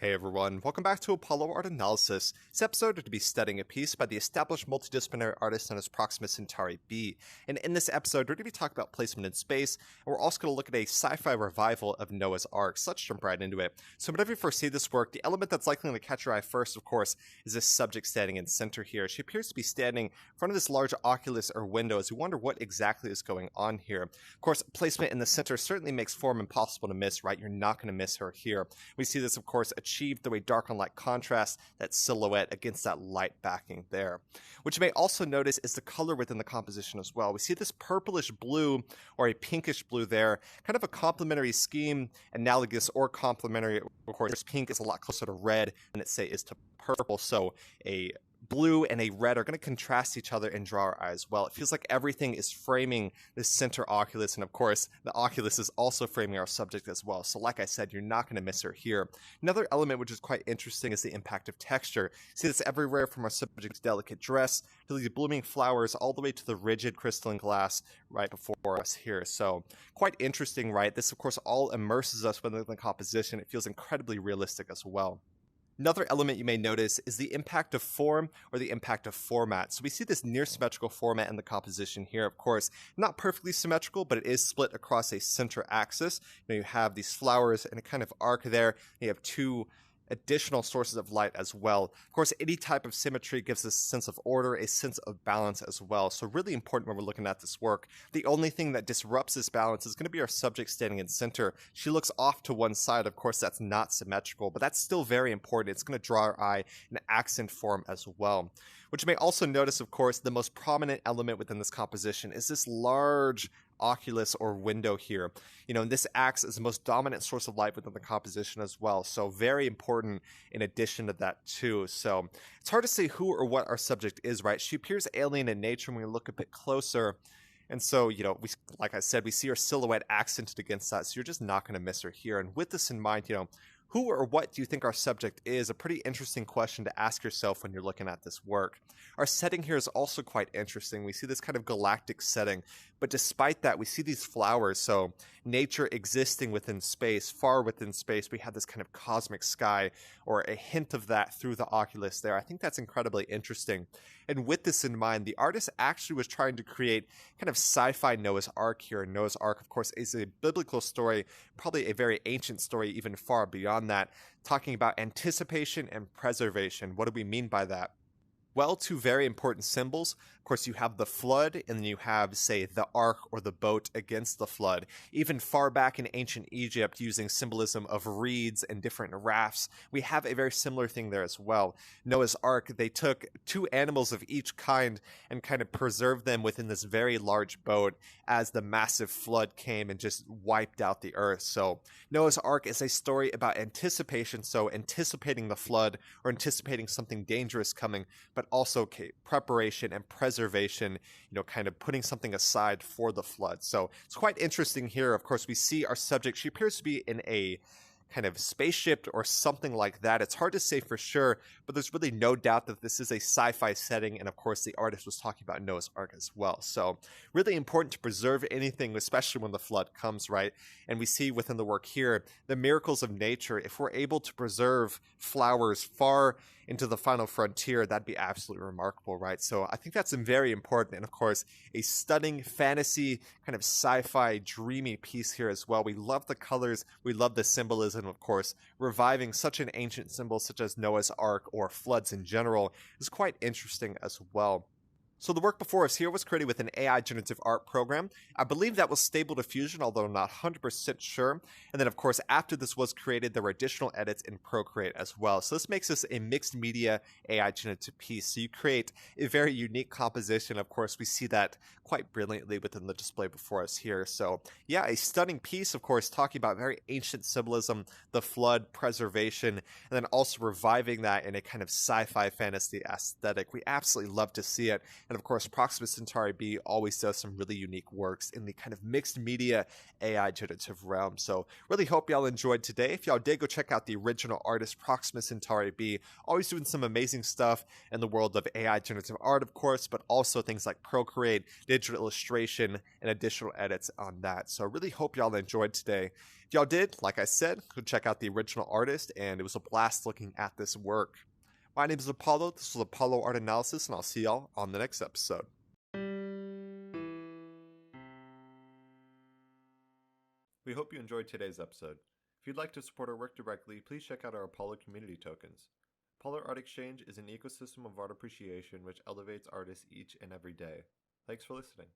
Hey everyone, welcome back to Apollo Art Analysis. This episode is to be studying a piece by the established multidisciplinary artist known as Proxima Centauri B. And in this episode, we're going to be talking about placement in space, and we're also going to look at a sci-fi revival of Noah's Ark. So let's jump right into it. So whenever you first see this work, the element that's likely going to catch your eye first, of course, is this subject standing in center here. She appears to be standing in front of this large oculus or window as we wonder what exactly is going on here. Of course, placement in the center certainly makes form impossible to miss, right? You're not going to miss her here. We see this, of course, achieved through a dark on light contrast, that silhouette against that light backing there. What you may also notice is the color within the composition as well. We see this purplish blue or a pinkish blue there, kind of a complementary scheme, analogous or complementary. Of course, pink is a lot closer to red than it say is to purple, so a blue and a red are going to contrast each other and draw our eyes well. It feels like everything is framing the center oculus, and of course, the oculus is also framing our subject as well. So like I said, you're not going to miss her here. Another element which is quite interesting is the impact of texture. See this everywhere from our subject's delicate dress to these blooming flowers all the way to the rigid crystalline glass right before us here. So quite interesting, right? This, of course, all immerses us within the composition. It feels incredibly realistic as well. Another element you may notice is the impact of form or the impact of format. So we see this near-symmetrical format in the composition here, of course, not perfectly symmetrical, but it is split across a center axis. You have these flowers and a kind of arc there. You have two additional sources of light as well. Of course, any type of symmetry gives us a sense of order, a sense of balance as well. So really important when we're looking at this work. The only thing that disrupts this balance is going to be our subject standing in center. She looks off to one side. Of course, that's not symmetrical, but that's still very important. It's going to draw our eye and accent form as well. What you may also notice, of course, the most prominent element within this composition is this large oculus or window here. And this acts as the most dominant source of light within the composition as well. So very important in addition to that too. So it's hard to say who or what our subject is, right? She appears alien in nature when we look a bit closer. And so, we, like I said, we see her silhouette accented against that. So you're just not going to miss her here. And with this in mind, who or what do you think our subject is? A pretty interesting question to ask yourself when you're looking at this work. Our setting here is also quite interesting. We see this kind of galactic setting, but despite that, we see these flowers. So nature existing within space, far within space, we have this kind of cosmic sky or a hint of that through the oculus there. I think that's incredibly interesting. And with this in mind, the artist actually was trying to create kind of sci-fi Noah's Ark here. Noah's Ark, of course, is a biblical story, probably a very ancient story, even far beyond that, talking about anticipation and preservation. What do we mean by that? Well, two very important symbols. Of course, you have the flood, and then you have, say, the ark or the boat against the flood. Even far back in ancient Egypt, using symbolism of reeds and different rafts, we have a very similar thing there as well. Noah's Ark, they took two animals of each kind and kind of preserved them within this very large boat as the massive flood came and just wiped out the earth. So Noah's Ark is a story about anticipation, so anticipating the flood or anticipating something dangerous coming, but also preparation and preservation, kind of putting something aside for the flood. So it's quite interesting here. Of course, we see our subject. She appears to be in a kind of spaceship or something like that. It's hard to say for sure, but there's really no doubt that this is a sci-fi setting. And of course, the artist was talking about Noah's Ark as well. So really important to preserve anything, especially when the flood comes, right? And we see within the work here, the miracles of nature. If we're able to preserve flowers far into the final frontier, that'd be absolutely remarkable, right? So I think that's very important. And of course, a stunning fantasy kind of sci-fi dreamy piece here as well. We love the colors. We love the symbolism, of course. Reviving such an ancient symbol such as Noah's Ark or floods in general is quite interesting as well. So the work before us here was created with an AI generative art program. I believe that was stable diffusion, although I'm not 100% sure. And then, of course, after this was created, there were additional edits in Procreate as well. So this makes this a mixed media AI generative piece. So you create a very unique composition. Of course, we see that quite brilliantly within the display before us here. So yeah, a stunning piece, of course, talking about very ancient symbolism, the flood, preservation, and then also reviving that in a kind of sci-fi fantasy aesthetic. We absolutely love to see it. And of course, Proxima Centauri b always does some really unique works in the kind of mixed media AI generative realm. So really hope y'all enjoyed today. If y'all did, go check out the original artist Proxima Centauri b, always doing some amazing stuff in the world of AI generative art, of course, but also things like Procreate, digital illustration, and additional edits on that. So I really hope y'all enjoyed today. If y'all did, like I said, go check out the original artist, and it was a blast looking at this work. My name is Apollo, this was Apollo Art Analysis, and I'll see y'all on the next episode. We hope you enjoyed today's episode. If you'd like to support our work directly, please check out our Apollo community tokens. Apollo Art Exchange is an ecosystem of art appreciation which elevates artists each and every day. Thanks for listening.